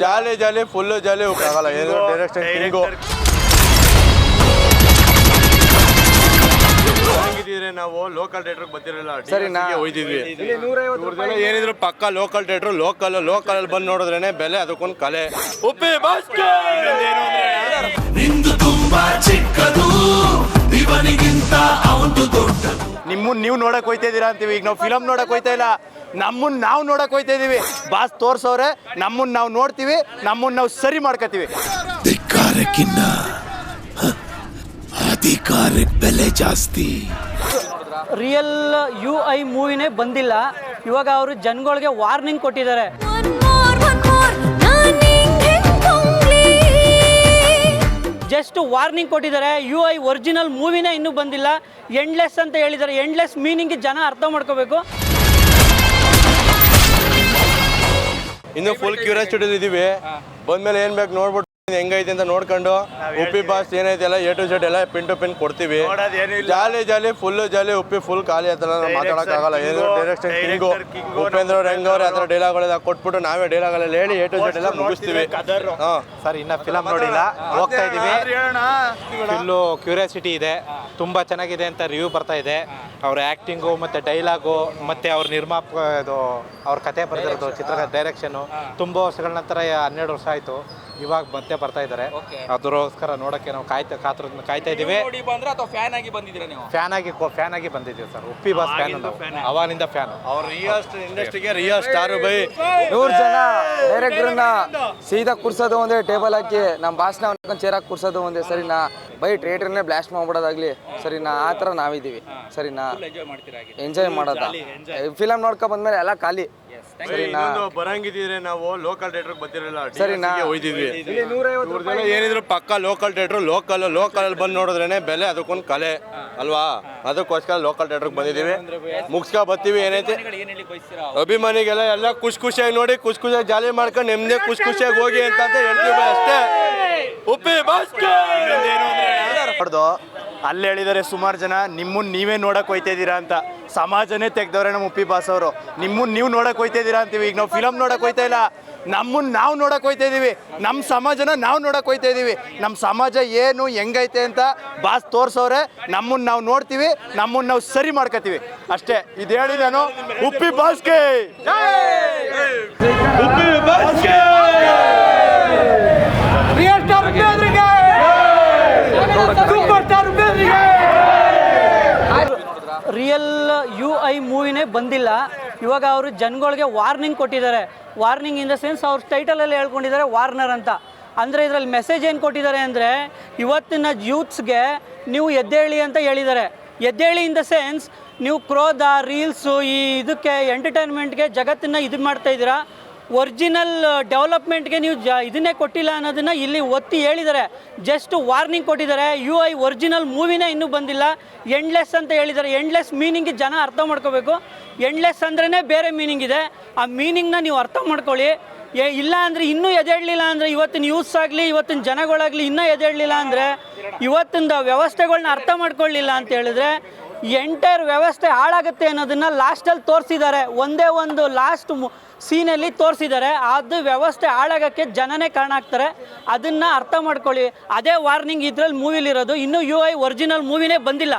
ಜಾಲಿ ಜಾಲಿ full ಜಾಲಿ ಆಗಲ್ಲ ಏನು direction ಹಿಂಗು ಹಂಗಿದ್ರೆ ನಾವು ಲೋಕಲ್ ಥಿಯೇಟರ್ಗೆ ಬರ್ತಿರಲಿಲ್ಲ ಸರಿನಾ ಹೋಯ್ತಿದ್ವಿ ಏನಿದ್ರು ಪಕ್ಕ ಲೋಕಲ್ ಥಿಯೇಟರ್ ಲೋಕಲ್ ಬಂದು ನೋಡಿದ್ರೇನೆ ಬೆಲೆ ಅದಕ್ಕೊಂದು ಕಲೆ ಉಪ್ಪಿ ನಿಂದು ತುಂಬಾ ಚಿಕ್ಕದು ಇವನಿಗಿಂತ ಅವನು ದೊಡ್ಡದು. ನಿಮ್ಮನ್ನ ನೀವು ನೋಡಕ್ ಹೋಯ್ತಾ ಇದೀರಾ ಅಂತೀವಿ. ಈಗ ನಾವು ಫಿಲಮ್ ನೋಡಕ್ ಹೋಯ್ತಾ ಇಲ್ಲ, ನಮ್ಮನ್ನ ನಾವು ನೋಡಕ್ ಹೋಯ್ತಾ ಇದೀವಿ. ಬಾಸ್ ತೋರ್ಸವ್ರೆ, ನಮ್ಮನ್ನ ನಾವು ನೋಡ್ತೀವಿ, ನಮ್ಮನ್ನ ನಾವು ಸರಿ ಮಾಡ್ಕೋತೀವಿ. ಧಿಕ್ಕಾರಕ್ಕಿನ್ನ ಅಧಿಕಾರಕ್ಕೆ ಬೆಲೆ ಜಾಸ್ತಿ. ರಿಯಲ್ UI ಮೂವಿನೇ ಬಂದಿಲ್ಲ. ಇವಾಗ ಅವರು ಜನಗಳಿಗೆ ವಾರ್ನಿಂಗ್ ಕೊಟ್ಟಿದ್ದಾರೆ. ಜಸ್ಟ್ ವಾರ್ನಿಂಗ್ ಕೊಟ್ಟಿದ್ದಾರೆ. UI ಒರಿಜಿನಲ್ ಮೂವಿನೇ ಇನ್ನೂ ಬಂದಿಲ್ಲ. ಎಂಡ್ಲೆಸ್ ಅಂತ ಹೇಳಿದ್ದಾರೆ. ಎಂಡ್ಲೆಸ್ ಮೀನಿಂಗ್ ಜನ ಅರ್ಥ ಮಾಡ್ಕೋಬೇಕು. ಇನ್ನು ಫುಲ್ ಕ್ಯೂರಿಯಾಸಿಟಿ ಇದೀವಿ. ಬಂದ್ಮೇಲೆ ಏನ್ ಬೇಕು ನೋಡ್ಬಿಟ್ಟು ಹೆಂಗೈತೆ ಅಂತ ನೋಡ್ಕೊಂಡು ಉಪ್ಪಿ ಬಾಸ್ ಏನೈತೆ ಎಲ್ಲ A to Z ಎಲ್ಲ ಪಿನ್ ಟು ಪಿನ್ ಕೊಡ್ತೀವಿ. ಜಾಲಿ ಜಾಲಿ ಫುಲ್ಲು ಜಾಲಿ ಉಪ್ಪಿ ಫುಲ್ ಖಾಲಿ ಆತರ ಮಾತಾಡಕ್ ಆಗಲ್ಲ. ಏನು ಡೈರೆಕ್ಷನ್ ಹಿಂಗು ಉಪೇಂದ್ರ ಅವ್ರು ಹೆಂಗವ್ರೆ ಆ ಥರ ಡೈಲಾಗ್ಗಳೆಲ್ಲ ಕೊಟ್ಬಿಟ್ಟು ನಾವೇ ಡೈಲಾಗಲ್ಲ ಹೇಳಿ A to Z ಎಲ್ಲ ಮುಗಿಸ್ತೀವಿ. ಸರ್ ಇನ್ನ ಫಿಲಮ್ ನೋಡಿಲ್ಲ, ಹೋಗ್ತಾ ಇದೀವಿ. ಫುಲ್ಲು ಕ್ಯೂರಿಯಾಸಿಟಿ ಇದೆ, ತುಂಬಾ ಚೆನ್ನಾಗಿದೆ ಅಂತ ರಿವ್ಯೂ ಬರ್ತಾ ಇದೆ. ಅವ್ರ ಆ್ಯಕ್ಟಿಂಗು ಮತ್ತು ಡೈಲಾಗು ಮತ್ತು ಅವ್ರ ನಿರ್ಮಾಪಕ ಇದು ಅವ್ರ ಕತೆ ಬರೆದಿರೋದು ಚಿತ್ರದ ಡೈರೆಕ್ಷನು ತುಂಬ ವರ್ಷಗಳ ನಂತರ 12 ವರ್ಷ ಆಯಿತು. ಇವಾಗ ಮತ್ತೆ ಬರ್ತಾ ಇದ್ದಾರೆ. ಅದಕ್ಕೋಸ್ಕರ ನೋಡೋಕ್ಕೆ ನಾವು ಕಾಯ್ತಾ ಇದ್ದೀವಿ. ಫ್ಯಾನ್ ಆಗಿ ಬಂದಿದ್ದೀವಿ ಸರ್. ಉಪ್ಪಿ ಬಾಸ್ ಫ್ಯಾನ್, ಅವಾಗಿಂದ ಫ್ಯಾನ್. ಅವ್ರ ಇಂಡಸ್ಟ್ರಿಗೆ ರಿಯಲ್ ಸ್ಟಾರ್ ಬೈ 100 ಜನ ಡೈರೆಕ್ಟ್ರನ್ನ ಸೀದಾ ಕೂರ್ಸೋದು ಒಂದೇ, ಟೇಬಲ್ ಹಾಕಿ ನಮ್ಮ ಬಾಸ್ನ ಅವ್ಕೊಂಡು ಚೇರ್ ಹಾಕಿ ಕೂರ್ಸೋದು ಒಂದೇ. ಸರಿನಾ ಬೈ ಥಿಯೇಟರ್ನೇ ಬ್ಲಾಸ್ಟ್ ಮಾಡ್ಬಿಡೋದಾಗ್ಲಿ. ಸರಿನಾ ಆ ಥರ ನಾವಿದ್ದೀವಿ. ಸರಿನಾ ಎಂಜಾಯ್ ಮಾಡೋದ. ಫಿಲಮ್ ನೋಡ್ಕೊ ಬಂದ್ಮೇಲೆ ಎಲ್ಲ ಖಾಲಿ. ಸರಿನಾ ಬರಂಗಿದ್ರೆ ನಾವು ಲೋಕಲ್ ಥಿಯೇಟರ್ಗೆ ಬರ್ತಿರಲಿಲ್ಲ ಸರಿನಾ ಹೋಯ್ತಿದ್ವಿ. ಏನಿದ್ರು ಪಕ್ಕ ಲೋಕಲ್ ಥಿಯೇಟರ್ ಲೋಕಲ್ ಬಂದು ನೋಡಿದ್ರೇನೆ ಬೆಲೆ ಅದಕ್ಕೊಂದು ಕಲೆ ಅಲ್ವಾ. ಅದಕ್ಕೋಸ್ಕರ ಲೋಕಲ್ ಥಿಯೇಟರ್ಗೆ ಬಂದಿದ್ದೀವಿ. ಮುಗಿಸ್ಕೊ ಬರ್ತೀವಿ. ಏನೈತೆ ಅಭಿಮಾನಿಗೆಲ್ಲ ಎಲ್ಲ ಖುಷಿಯಾಗಿ ನೋಡಿ ಖುಷಿಯಾಗಿ ಜಾಲಿ ಮಾಡ್ಕೊಂಡು ನೆಮ್ಮದಿ ಖುಷಿಯಾಗಿ ಹೋಗಿ ಅಂತ ಹೇಳ್ತೀವಿ ಅಷ್ಟೇ. ಉಪ್ಪಿ ನೋಡ್ದು ಅಲ್ಲಿ ಹೇಳಿದ್ದಾರೆ ಸುಮಾರು ಜನ ನಿಮ್ಮನ್ನ ನೀವೇ ನೋಡಕ್ ಹೋಯ್ತಾ ಇದ್ದೀರಾ ಅಂತ. ಸಮಾಜನೇ ತೆಗ್ದವ್ರೆ ನಮ್ಮ ಉಪ್ಪಿ ಬಾಸ್ ಅವರು. ನಿಮ್ಮನ್ನ ನೀವು ನೋಡಕ್ ಹೋಯ್ತಾ ಇದ್ದೀರಾ ಅಂತೀವಿ. ಈಗ ನಾವು ಫಿಲಮ್ ನೋಡಕ್ ಹೋಯ್ತಾ ಇಲ್ಲ, ನಮ್ಮನ್ನ ನಾವು ನೋಡಕ್ ಹೋಯ್ತಾ ಇದೀವಿ. ನಮ್ಮ ಸಮಾಜನ ನಾವು ನೋಡಕ್ ಹೋಯ್ತಾ ಇದೀವಿ. ನಮ್ಮ ಸಮಾಜ ಏನು ಹೆಂಗೈತೆ ಅಂತ ಬಾಸ್ ತೋರ್ಸವ್ರೆ, ನಮ್ಮನ್ನ ನಾವು ನೋಡ್ತೀವಿ, ನಮ್ಮನ್ನ ನಾವು ಸರಿ ಮಾಡ್ಕೋತೀವಿ ಅಷ್ಟೇ. ಇದು ಹೇಳಿ ನಾನು ಉಪ್ಪಿ ಬಾಸ್ಗೆ ರಿಯಲ್ UI ಮೂವಿನೇ ಬಂದಿಲ್ಲ. ಇವಾಗ ಅವರು ಜನಗಳಿಗೆ ವಾರ್ನಿಂಗ್ ಕೊಟ್ಟಿದ್ದಾರೆ. ವಾರ್ನಿಂಗ್ ಇನ್ ದ ಸೆನ್ಸ್ ಅವ್ರ ಟೈಟಲಲ್ಲಿ ಹೇಳ್ಕೊಂಡಿದ್ದಾರೆ ವಾರ್ನರ್ ಅಂತ. ಅಂದರೆ ಇದರಲ್ಲಿ ಮೆಸೇಜ್ ಏನು ಕೊಟ್ಟಿದ್ದಾರೆ ಅಂದರೆ ಇವತ್ತಿನ ಯೂತ್ಸ್ಗೆ ನೀವು ಎದ್ದೇಳಿ ಅಂತ ಹೇಳಿದ್ದಾರೆ. ಎದ್ದೇಳಿ ಇನ್ ದ ಸೆನ್ಸ್ ನೀವು ಕ್ರೋಧ ರೀಲ್ಸು ಇದಕ್ಕೆ ಎಂಟರ್ಟೈನ್ಮೆಂಟ್ಗೆ ಜಗತ್ತನ್ನು ಇದು ಮಾಡ್ತಾ ಇದ್ದೀರಾ. ಒರಿಜಿನಲ್ ಡೆವಲಪ್ಮೆಂಟ್ಗೆ ನೀವು ಇದನ್ನೇ ಕೊಟ್ಟಿಲ್ಲ ಅನ್ನೋದನ್ನು ಇಲ್ಲಿ ಒತ್ತಿ ಹೇಳಿದ್ದಾರೆ. ಜಸ್ಟ್ ವಾರ್ನಿಂಗ್ ಕೊಟ್ಟಿದ್ದಾರೆ. UI ಒರಿಜಿನಲ್ ಮೂವಿನೇ ಇನ್ನೂ ಬಂದಿಲ್ಲ. ಎಂಡ್ಲೆಸ್ ಅಂತ ಹೇಳಿದ್ದಾರೆ. ಎಂಡ್ಲೆಸ್ ಮೀನಿಂಗ್ ಜನ ಅರ್ಥ ಮಾಡ್ಕೋಬೇಕು. ಎಂಡ್ಲೆಸ್ ಅಂದ್ರೇ ಬೇರೆ ಮೀನಿಂಗ್ ಇದೆ. ಆ ಮೀನಿಂಗ್ನ ನೀವು ಅರ್ಥ ಮಾಡ್ಕೊಳ್ಳಿ. ಇಲ್ಲ ಅಂದರೆ ಇನ್ನೂ ಎದ್ದೇಳಲಿಲ್ಲ ಅಂದರೆ ಇವತ್ತಿನ ಯೂತ್ಸ್ ಆಗಲಿ ಇವತ್ತಿನ ಜನಗಳಾಗಲಿ ಇನ್ನೂ ಎದ್ದೇಳಲಿಲ್ಲ ಅಂದರೆ ಇವತ್ತಿನ ವ್ಯವಸ್ಥೆಗಳನ್ನ ಅರ್ಥ ಮಾಡ್ಕೊಳ್ಳಿಲ್ಲ ಅಂತ ಹೇಳಿದ್ರೆ ಎಂಟೈರ್ ವ್ಯವಸ್ಥೆ ಹಾಳಾಗುತ್ತೆ ಅನ್ನೋದನ್ನು ಲಾಸ್ಟಲ್ಲಿ ತೋರಿಸಿದ್ದಾರೆ. ಒಂದೇ ಒಂದು ಲಾಸ್ಟ್ ಸೀನಲ್ಲಿ ತೋರಿಸಿದ್ದಾರೆ. ಅದು ವ್ಯವಸ್ಥೆ ಹಾಳಾಗೋಕ್ಕೆ ಜನನೇ ಕಾರಣ ಆಗ್ತಾರೆ. ಅದನ್ನು ಅರ್ಥ ಮಾಡ್ಕೊಳ್ಳಿ. ಅದೇ ವಾರ್ನಿಂಗ್ ಇದರಲ್ಲಿ ಮೂವಿಲಿರೋದು. ಇನ್ನೂ UI ಒರಿಜಿನಲ್ ಮೂವಿನೇ ಬಂದಿಲ್ಲ.